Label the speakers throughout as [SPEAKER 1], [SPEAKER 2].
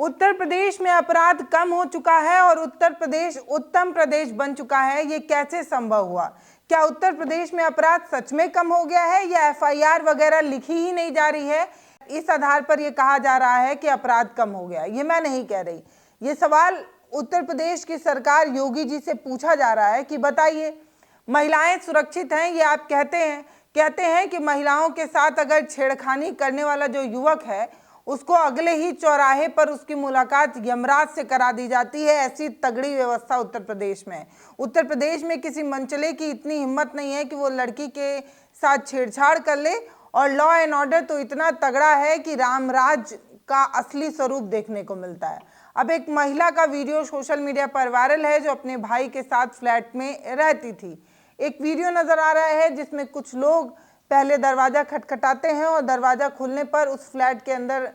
[SPEAKER 1] उत्तर प्रदेश में अपराध कम हो चुका है और उत्तर प्रदेश उत्तम प्रदेश बन चुका है। ये कैसे संभव हुआ? क्या उत्तर प्रदेश में अपराध सच में कम हो गया है या एफआईआर वगैरह लिखी ही नहीं जा रही है? इस आधार पर यह कहा जा रहा है कि अपराध कम हो गया। ये मैं नहीं कह रही। ये सवाल उत्तर प्रदेश की सरकार योगी जी से पूछा जा रहा है कि बताइए, महिलाएं सुरक्षित हैं? ये आप कहते हैं कि महिलाओं के साथ अगर छेड़खानी करने वाला जो युवक है उसको अगले ही चौराहे पर उसकी मुलाकात यमराज से करा दी जाती है। ऐसी तगड़ी व्यवस्था उत्तर प्रदेश में। उत्तर प्रदेश में किसी मनचले की इतनी हिम्मत नहीं है कि वो लड़की के साथ छेड़छाड़ कर ले। और लॉ एंड ऑर्डर तो इतना तगड़ा है कि रामराज का असली स्वरूप देखने को मिलता है। अब एक महिला का वीडियो सोशल मीडिया पर वायरल है जो अपने भाई के साथ फ्लैट में रहती थी। एक वीडियो नजर आ रहा है जिसमें कुछ लोग पहले दरवाजा खटखटाते हैं और दरवाजा खुलने पर उस फ्लैट के अंदर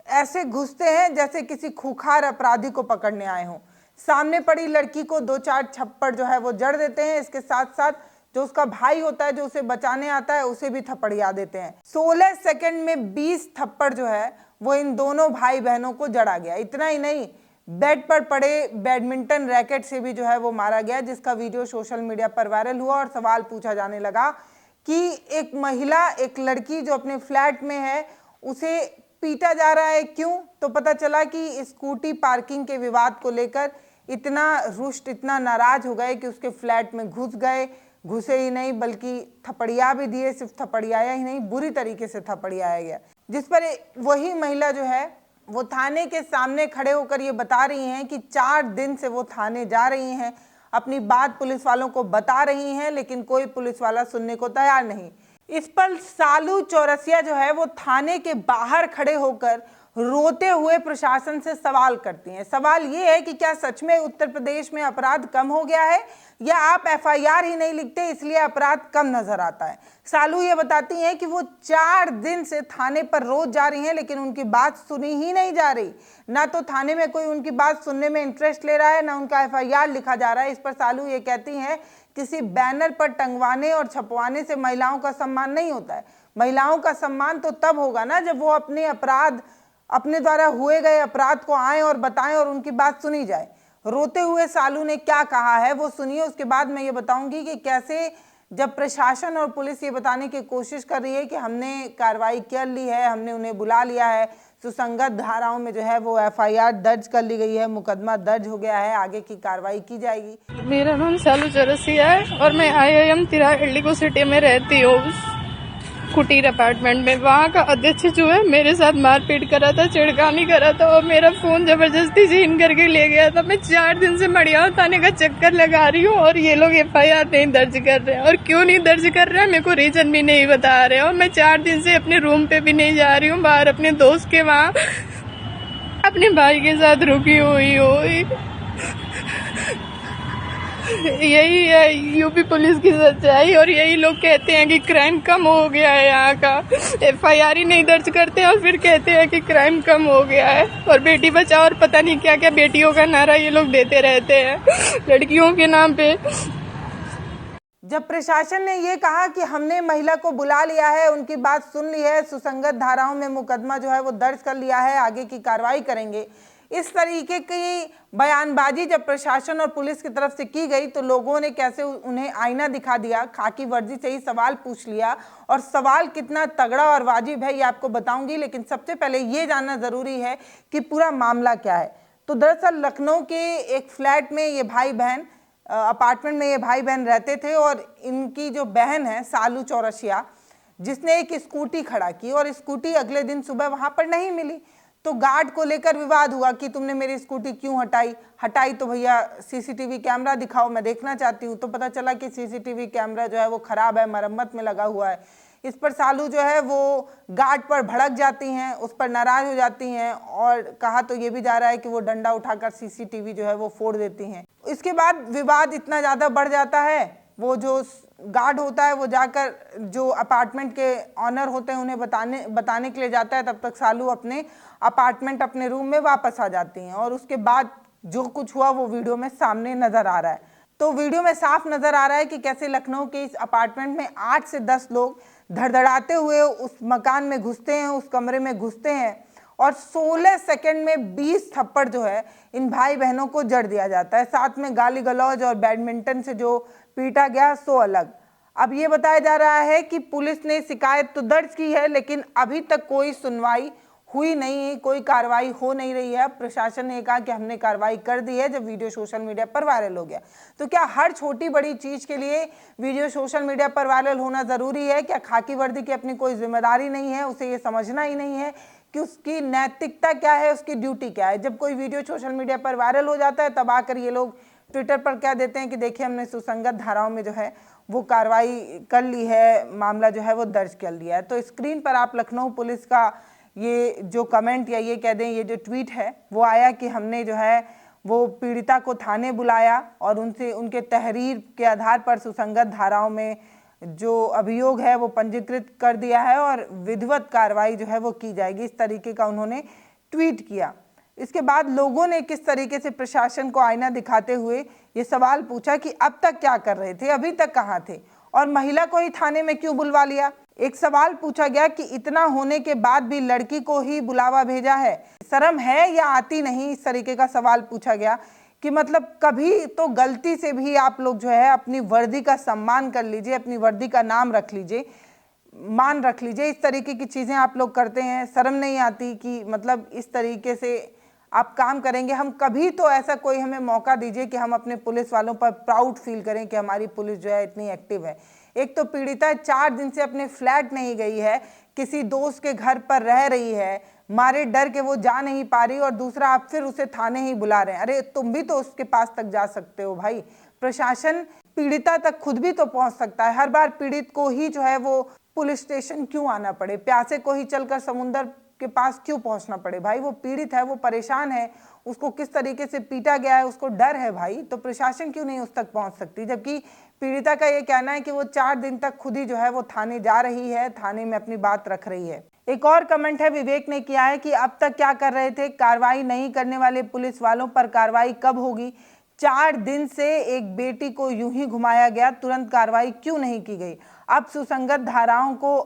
[SPEAKER 1] ऐसे घुसते हैं जैसे किसी खूंखार अपराधी को पकड़ने आए हों। सामने पड़ी लड़की को 2-4 छप्पड़ जो है वो जड़ देते हैं। इसके साथ साथ जो उसका भाई होता है जो उसे बचाने आता है उसे भी थप्पड़िया देते हैं। 16 सेकंड में 20 थप्पड़ जो है वो इन दोनों भाई बहनों को जड़ा गया। इतना ही नहीं, बेड पर पड़े बैडमिंटन रैकेट से भी जो है वो मारा गया, जिसका वीडियो सोशल मीडिया पर वायरल हुआ। और सवाल पूछा जाने लगा कि एक महिला, एक लड़की जो अपने फ्लैट में है उसे पीटा जा रहा है, क्यों? तो पता चला कि स्कूटी पार्किंग के विवाद को लेकर इतना रुष्ट, इतना नाराज हो गए कि उसके फ्लैट में घुसे ही नहीं बल्कि थपड़िया भी दिए। सिर्फ थपड़ियाया ही नहीं, बुरी तरीके से थपड़ियाया गया, जिस पर वही महिला जो है वो थाने के सामने खड़े होकर ये बता रही हैं कि 4 दिन से वो थाने जा रही हैं, अपनी बात पुलिस वालों को बता रही हैं, लेकिन कोई पुलिस वाला सुनने को तैयार नहीं। इस पर सालू चौरसिया जो है वो थाने के बाहर खड़े होकर रोते हुए प्रशासन से सवाल करती हैं। सवाल ये है कि क्या सच में उत्तर प्रदेश में अपराध कम हो गया है या आप एफआईआर ही नहीं लिखते इसलिए अपराध कम नजर आता है? सालू ये बताती हैं कि वो 4 दिन से थाने पर रोज जा रही हैं लेकिन उनकी बात सुनी ही नहीं जा रही। ना तो थाने में कोई उनकी बात सुनने में इंटरेस्ट ले रहा है, ना उनका एफआईआर लिखा जा रहा है। इस पर सालू ये कहती हैं किसी बैनर पर टंगवाने और छपवाने से महिलाओं का सम्मान नहीं होता है। महिलाओं का सम्मान तो तब होगा ना जब वो अपने द्वारा हुए गए अपराध को आए और बताएं और उनकी बात सुनी जाए। रोते हुए सालू ने क्या कहा है वो सुनिए, उसके बाद मैं ये बताऊंगी कि कैसे जब प्रशासन और पुलिस ये बताने की कोशिश कर रही है कि हमने कार्रवाई कर ली है, हमने उन्हें बुला लिया है, सुसंगत धाराओं में जो है वो एफआईआर दर्ज कर ली गई है, मुकदमा दर्ज हो गया है, आगे की कार्रवाई की जाएगी।
[SPEAKER 2] मेरा नाम सालू चौरसिया है और मैं IIM तिराहल्ली सिटी में रहती हूँ, कुटीर अपार्टमेंट में। वहाँ का अध्यक्ष जो है मेरे साथ मारपीट करा था, छिड़कानी करा था और मेरा फोन जबरदस्ती छीन करके ले गया था। मैं 4 दिन से मड़ियाव थाने का चक्कर लगा रही हूँ और ये लोग एफआईआर नहीं दर्ज कर रहे हैं। और क्यों नहीं दर्ज कर रहे हैं मेरे को रीजन भी नहीं बता रहे। और मैं 4 दिन से अपने रूम पे भी नहीं जा रही हूँ, बाहर अपने दोस्त के वहाँ अपने भाई के साथ रुकी हुई हूँ। यही है यूपी पुलिस की सच्चाई। और यही लोग कहते हैं कि क्राइम कम हो गया है, यहाँ का एफआईआर ही नहीं दर्ज करते और फिर कहते हैं कि क्राइम कम हो गया है। और बेटी बचाओ और पता नहीं क्या क्या बेटियों का नारा ये लोग देते रहते हैं लड़कियों के नाम पे।
[SPEAKER 1] जब प्रशासन ने ये कहा कि हमने महिला को बुला लिया है, उनकी बात सुन ली है, सुसंगत धाराओं में मुकदमा जो है वो दर्ज कर लिया है, आगे की कार्रवाई करेंगे, इस तरीके की बयानबाजी जब प्रशासन और पुलिस की तरफ से की गई तो लोगों ने कैसे उन्हें आईना दिखा दिया, खाकी वर्दी से ही सवाल पूछ लिया। और सवाल कितना तगड़ा और वाजिब है ये आपको बताऊंगी, लेकिन सबसे पहले ये जानना जरूरी है कि पूरा मामला क्या है। तो दरअसल लखनऊ के एक फ्लैट में ये भाई बहन, अपार्टमेंट में ये भाई बहन रहते थे और इनकी जो बहन है सालू चौरसिया, जिसने एक स्कूटी खड़ा की और स्कूटी अगले दिन सुबह वहां पर नहीं मिली, तो गार्ड को लेकर विवाद हुआ कि तुमने मेरी स्कूटी क्यों हटाई तो भैया सीसीटीवी कैमरा दिखाओ, मैं देखना चाहती हूँ। तो पता चला कि सीसीटीवी कैमरा जो है वो खराब है, मरम्मत में लगा हुआ है। इस पर सालू जो है वो गार्ड पर भड़क जाती हैं, उस पर नाराज हो जाती हैं और कहा तो ये भी जा रहा है कि वो डंडा उठाकर सीसीटीवी जो है वो फोड़ देती हैं। इसके बाद विवाद इतना ज़्यादा बढ़ जाता है, वो जो गार्ड होता है वो जाकर जो अपार्टमेंट के ऑनर होते हैं उन्हें बताने के लिए जाता है। तब तक सालू अपने अपार्टमेंट, अपने रूम में वापस आ जाती हैं और उसके बाद जो कुछ हुआ वो वीडियो में सामने नजर आ रहा है। तो वीडियो में साफ नजर आ रहा है कि कैसे लखनऊ के इस अपार्टमेंट में 8 से 10 लोग धड़धड़ाते हुए उस मकान में घुसते हैं, उस कमरे में घुसते हैं और 16 सेकंड में 20 थप्पड़ जो है इन भाई बहनों को जड़ दिया जाता है। साथ में गाली गलौज और बैडमिंटन से जो पीटा गया सो अलग। अब ये बताया जा रहा है कि पुलिस ने शिकायत तो दर्ज की है, लेकिन अभी तक कोई सुनवाई हुई नहीं है, कोई कार्रवाई हो नहीं रही है। प्रशासन ने कहा कि हमने कार्रवाई कर दी है जब वीडियो सोशल मीडिया पर वायरल हो गया। तो क्या हर छोटी बड़ी चीज के लिए वीडियो सोशल मीडिया पर वायरल होना जरूरी है? क्या खाकी वर्दी की अपनी कोई जिम्मेदारी नहीं है? उसे ये समझना ही नहीं है कि उसकी नैतिकता क्या है, उसकी ड्यूटी क्या है? जब कोई वीडियो सोशल मीडिया पर वायरल हो जाता है तब आकर ये लोग ट्विटर पर क्या देते हैं कि देखिए हमने सुसंगत धाराओं में जो है वो कार्रवाई कर ली है, मामला जो है वो दर्ज कर लिया है। तो स्क्रीन पर आप लखनऊ पुलिस का ये जो कमेंट या ये कह दें ये जो ट्वीट है वो आया कि हमने जो है वो पीड़िता को थाने बुलाया और उनसे उनके तहरीर के आधार पर सुसंगत धाराओं में जो अभियोग है वो पंजीकृत कर दिया है और विधिवत कार्रवाई जो है वो की जाएगी। इस तरीके का उन्होंने ट्वीट किया। इसके बाद लोगों ने किस तरीके से प्रशासन को आईना दिखाते हुए ये सवाल पूछा कि अब तक क्या कर रहे थे, अभी तक कहाँ थे और महिला को ही थाने में क्यों बुलवा लिया। एक सवाल पूछा गया कि इतना होने के बाद भी लड़की को ही बुलावा भेजा है, शर्म है या आती नहीं? इस तरीके का सवाल पूछा गया कि मतलब कभी तो गलती से भी आप लोग जो है अपनी वर्दी का सम्मान कर लीजिए, अपनी वर्दी का नाम रख लीजिए, मान रख लीजिए। इस तरीके की चीज़ें आप लोग करते हैं, शर्म नहीं आती कि मतलब इस तरीके से आप काम करेंगे? हम कभी तो ऐसा कोई हमें मौका दीजिए कि हम अपने पुलिस वालों पर प्राउड फील करें कि हमारी पुलिस जो है इतनी एक्टिव है। एक तो पीड़िता 4 दिन से अपने फ्लैट नहीं गई है, किसी दोस्त के घर पर रह रही है, मारे डर के वो जा नहीं पा रही, और दूसरा आप फिर उसे थाने ही बुला रहे हैं। अरे तुम भी तो उसके पास तक जा सकते हो भाई। प्रशासन पीड़िता तक खुद भी तो पहुंच सकता है। हर बार पीड़ित को ही जो है वो पुलिस स्टेशन क्यों आना पड़े? प्यासे को ही चलकर समुंदर के पास क्यों पहुंचना पड़े? भाई वो पीड़ित है, वो परेशान है, उसको किस तरीके से पीटा गया है, उसको डर है भाई, तो प्रशासन क्यों नहीं उस तक पहुंच सकती? जबकि पीड़िता का ये कहना है कि वो 4 दिन तक खुद ही जो है वो थाने जा रही है, थाने में अपनी बात रख रही है। एक और कमेंट है विवेक ने किया है कि अब तक क्या कर रहे थे? कार्रवाई नहीं करने वाले पुलिस वालों पर कार्रवाई कब होगी? 4 दिन से एक बेटी को यूं ही घुमाया गया, तुरंत कार्रवाई क्यों नहीं की गई? अब सुसंगत धाराओं को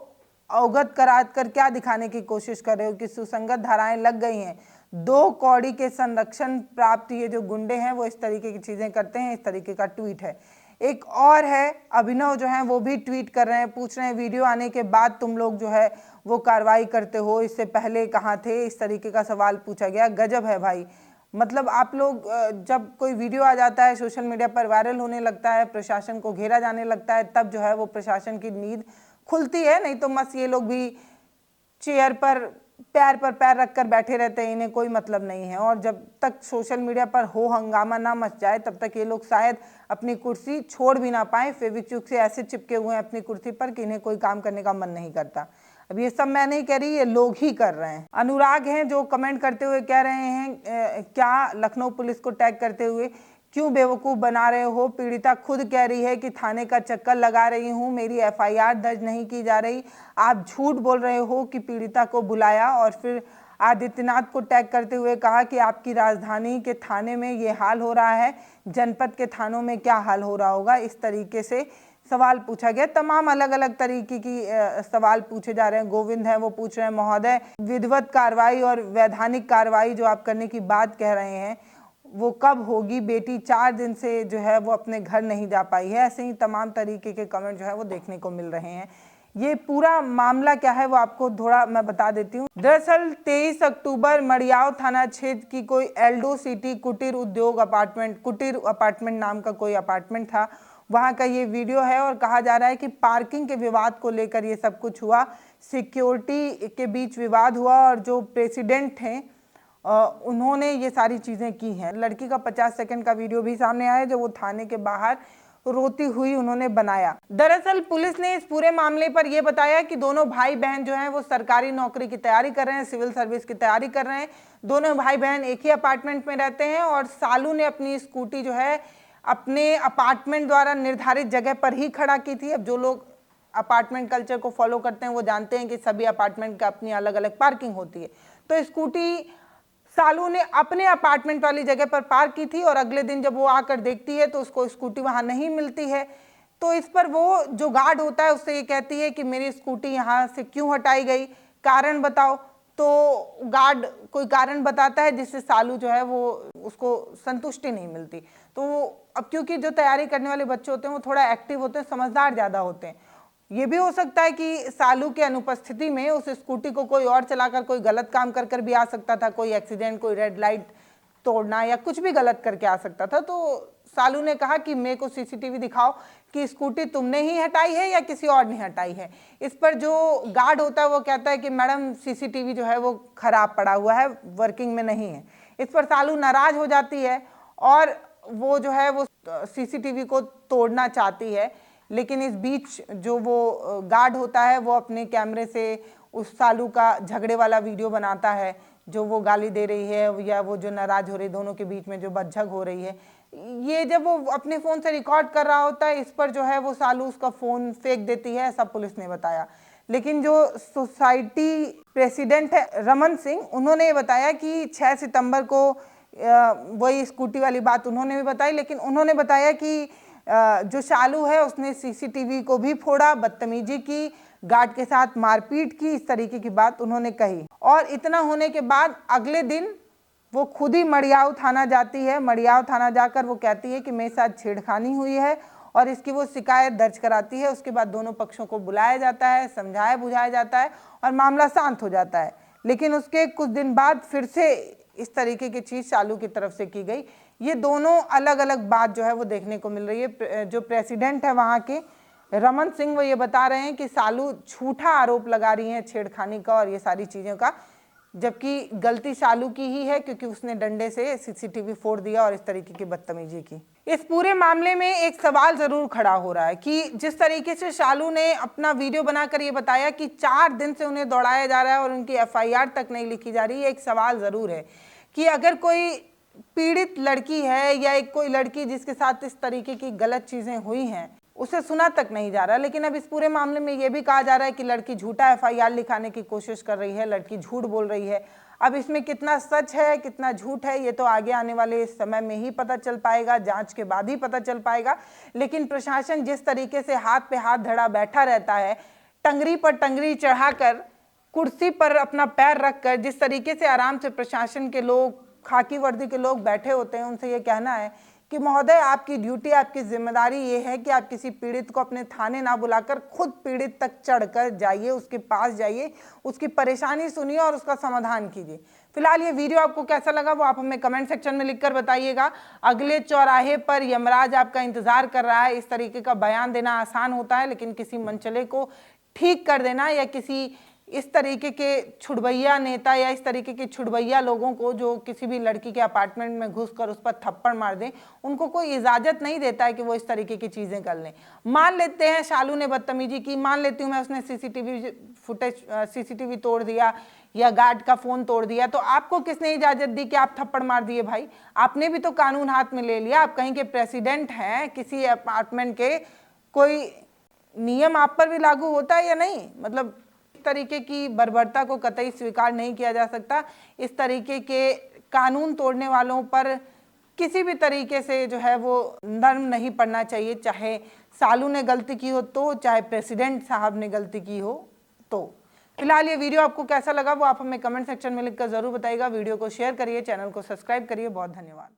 [SPEAKER 1] अवगत कराकर क्या दिखाने की कोशिश कर रहे हो कि सुसंगत धाराएं लग गई हैं? 2 कौड़ी के संरक्षण प्राप्त ये जो गुंडे हैं वो इस तरीके की चीजें करते हैं। इस तरीके का ट्वीट है। एक और है अभिनव जो है वो भी ट्वीट कर रहे हैं, पूछ रहे हैं वीडियो आने के बाद तुम लोग जो है वो कार्रवाई करते हो, इससे पहले कहाँ थे? इस तरीके का सवाल पूछा गया। गजब है भाई, मतलब आप लोग जब कोई वीडियो आ जाता है सोशल मीडिया पर वायरल होने लगता है, प्रशासन को घेरा जाने लगता है, तब जो है वो प्रशासन की नींद खुलती है। नहीं तो बस ये लोग भी चेयर पर पैर रखकर बैठे रहते हैं, इन्हें कोई मतलब नहीं है। और जब तक सोशल मीडिया पर हो हंगामा ना मच जाए तब तक ये लोग शायद अपनी कुर्सी छोड़ भी ना पाए। फेविक्विक से ऐसे चिपके हुए हैं अपनी कुर्सी पर कि इन्हें कोई काम करने का मन नहीं करता। अब ये सब मैं नहीं कह रही, ये लोग ही कर रहे हैं। अनुराग हैं जो कमेंट करते हुए कह रहे हैं क्या लखनऊ पुलिस को टैग करते हुए क्यों बेवकूफ़ बना रहे हो? पीड़िता खुद कह रही है कि थाने का चक्कर लगा रही हूँ, मेरी एफआईआर दर्ज नहीं की जा रही। आप झूठ बोल रहे हो कि पीड़िता को बुलाया। और फिर आदित्यनाथ को टैग करते हुए कहा कि आपकी राजधानी के थाने में ये हाल हो रहा है, जनपद के थानों में क्या हाल हो रहा होगा? इस तरीके से सवाल पूछा गया। तमाम अलग अलग तरीके की सवाल पूछे जा रहे हैं। गोविंद है वो पूछ रहे हैं महोदय विधिवत कार्रवाई और वैधानिक कार्रवाई जो आप करने की बात कह रहे हैं वो कब होगी? बेटी 4 दिन से जो है वो अपने घर नहीं जा पाई है। ऐसे ही तमाम तरीके के कमेंट जो है वो देखने को मिल रहे हैं। ये पूरा मामला क्या है वो आपको थोड़ा मैं बता देती हूँ। दरअसल 23 अक्टूबर मड़ियाव थाना क्षेत्र की कोई एल्डो सिटी कुटीर उद्योग अपार्टमेंट, कुटीर अपार्टमेंट नाम का कोई अपार्टमेंट था, वहाँ का ये वीडियो है। और कहा जा रहा है कि पार्किंग के विवाद को लेकर ये सब कुछ हुआ, सिक्योरिटी के बीच विवाद हुआ और जो प्रेसिडेंट थे उन्होंने ये सारी चीज़ें की हैं। लड़की का 50 सेकंड का वीडियो भी सामने आया जो वो थाने के बाहर रोती हुई उन्होंने बनाया। दरअसल पुलिस ने इस पूरे मामले पर यह बताया कि दोनों भाई बहन जो हैं वो सरकारी नौकरी की तैयारी कर रहे हैं, सिविल सर्विस की तैयारी कर रहे हैं। दोनों भाई बहन एक ही अपार्टमेंट में रहते हैं और सालू ने अपनी स्कूटी जो है अपने अपार्टमेंट द्वारा निर्धारित जगह पर ही खड़ा की थी। अब जो लोग अपार्टमेंट कल्चर को फॉलो करते हैं वो जानते हैं कि सभी अपार्टमेंट का अपनी अलग अलग पार्किंग होती है। तो स्कूटी सालू ने अपने अपार्टमेंट वाली जगह पर पार्क की थी और अगले दिन जब वो आकर देखती है तो उसको स्कूटी वहां नहीं मिलती है। तो इस पर वो जो गार्ड होता है उससे ये कहती है कि मेरी स्कूटी यहाँ से क्यों हटाई गई, कारण बताओ। तो गार्ड कोई कारण बताता है जिससे सालू जो है वो उसको संतुष्टि नहीं मिलती। तो अब क्योंकि जो तैयारी करने वाले बच्चे होते हैं वो थोड़ा एक्टिव होते हैं, समझदार ज़्यादा होते हैं, ये भी हो सकता है कि सालू के अनुपस्थिति में उस स्कूटी को कोई और चलाकर कोई गलत काम कर कर भी आ सकता था, कोई एक्सीडेंट, कोई रेड लाइट तोड़ना या कुछ भी गलत करके आ सकता था। तो सालू ने कहा कि मेरे को सीसीटीवी दिखाओ कि स्कूटी तुमने ही हटाई है या किसी और ने हटाई है। इस पर जो गार्ड होता है वो कहता है कि मैडम सीसीटीवी जो है वो खराब पड़ा हुआ है, वर्किंग में नहीं है। इस पर सालू नाराज हो जाती है और वो जो है वो सीसीटीवी को तोड़ना चाहती है, लेकिन इस बीच जो वो गार्ड होता है वो अपने कैमरे से उस सालू का झगड़े वाला वीडियो बनाता है, जो वो गाली दे रही है या वो जो नाराज हो रही, दोनों के बीच में जो बकझक हो रही है। ये जब वो अपने फ़ोन से रिकॉर्ड कर रहा होता है, इस पर जो है वो सालू उसका फ़ोन फेंक देती है, ऐसा पुलिस ने बताया। लेकिन जो सोसाइटी प्रेसिडेंट है रमन सिंह, उन्होंने ये बताया कि 6 सितंबर को वही स्कूटी वाली बात उन्होंने भी बताई, लेकिन उन्होंने बताया कि जो शालू है उसने सीसीटीवी को भी फोड़ा, बदतमीजी की, गार्ड के साथ मारपीट की, इस तरीके की बात उन्होंने कही। और इतना होने के बाद अगले दिन वो खुद ही मड़ियाव थाना जाती है। मड़ियाव थाना जाकर वो कहती है कि मेरे साथ छेड़खानी हुई है और इसकी वो शिकायत दर्ज कराती है। उसके बाद दोनों पक्षों को बुलाया जाता है, समझाया बुझाया जाता है और मामला शांत हो जाता है। लेकिन उसके कुछ दिन बाद फिर से इस तरीके की चीज़ शालू की तरफ से की गई। ये दोनों अलग अलग बात जो है वो देखने को मिल रही है। जो प्रेसिडेंट है वहाँ के रमन सिंह, वो ये बता रहे हैं कि सालू झूठा आरोप लगा रही हैं छेड़खानी का और ये सारी चीज़ों का, जबकि गलती शालू की ही है क्योंकि उसने डंडे से सीसीटीवी फोड़ दिया और इस तरीके की बदतमीजी की। इस पूरे मामले में एक सवाल जरूर खड़ा हो रहा है कि जिस तरीके से शालू ने अपना वीडियो बनाकर ये बताया कि 4 दिन से उन्हें दौड़ाया जा रहा है और उनकी एफआईआर तक नहीं लिखी जा रही है, एक सवाल जरूर है कि अगर कोई पीड़ित लड़की है या एक कोई लड़की जिसके साथ इस तरीके की गलत चीज़ें हुई हैं, उसे सुना तक नहीं जा रहा। लेकिन अब इस पूरे मामले में ये भी कहा जा रहा है कि लड़की झूठा एफआईआर लिखाने की कोशिश कर रही है, लड़की झूठ बोल रही है। अब इसमें कितना सच है कितना झूठ है ये तो आगे आने वाले इस समय में ही पता चल पाएगा, जांच के बाद ही पता चल पाएगा। लेकिन प्रशासन जिस तरीके से हाथ पे हाथ धरा बैठा रहता है, टंगरी पर टंगरी चढ़ाकर, कुर्सी पर अपना पैर रखकर, जिस तरीके से आराम से प्रशासन के लोग, खाकी वर्दी के लोग बैठे होते हैं, उनसे ये कहना है कि महोदय आपकी ड्यूटी, आपकी जिम्मेदारी ये है कि आप किसी पीड़ित को अपने थाने ना बुलाकर खुद पीड़ित तक चढ़कर जाइए, उसके पास जाइए, उसकी परेशानी सुनिए और उसका समाधान कीजिए। फिलहाल ये वीडियो आपको कैसा लगा वो आप हमें कमेंट सेक्शन में लिखकर बताइएगा। अगले चौराहे पर यमराज आपका इंतजार कर रहा है। इस तरीके का बयान देना आसान होता है, लेकिन किसी मनचले को ठीक कर देना या किसी इस तरीके के छुड़वैया नेता या इस तरीके के छुड़वैया लोगों को जो किसी भी लड़की के अपार्टमेंट में घुसकर उस पर थप्पड़ मार दें, उनको कोई इजाज़त नहीं देता है कि वो इस तरीके की चीज़ें कर लें। मान लेते हैं शालू ने बदतमीजी की, मान लेती हूँ मैं उसने सीसीटीवी तोड़ दिया या गार्ड का फ़ोन तोड़ दिया, तो आपको किसने इजाज़त दी कि आप थप्पड़ मार दिए? भाई आपने भी तो कानून हाथ में ले लिया। आप कहीं के प्रेसिडेंट हैं किसी अपार्टमेंट के, कोई नियम आप पर भी लागू होता है या नहीं? मतलब तरीके की बर्बरता को कतई स्वीकार नहीं किया जा सकता। इस तरीके के कानून तोड़ने वालों पर किसी भी तरीके से जो है वो नर्म नहीं पड़ना चाहिए, चाहे सालू ने गलती की हो तो, चाहे प्रेसिडेंट साहब ने गलती की हो तो। फिलहाल ये वीडियो आपको कैसा लगा वो आप हमें कमेंट सेक्शन में लिखकर जरूर बताइएगा। वीडियो को शेयर करिए, चैनल को सब्सक्राइब करिए। बहुत धन्यवाद।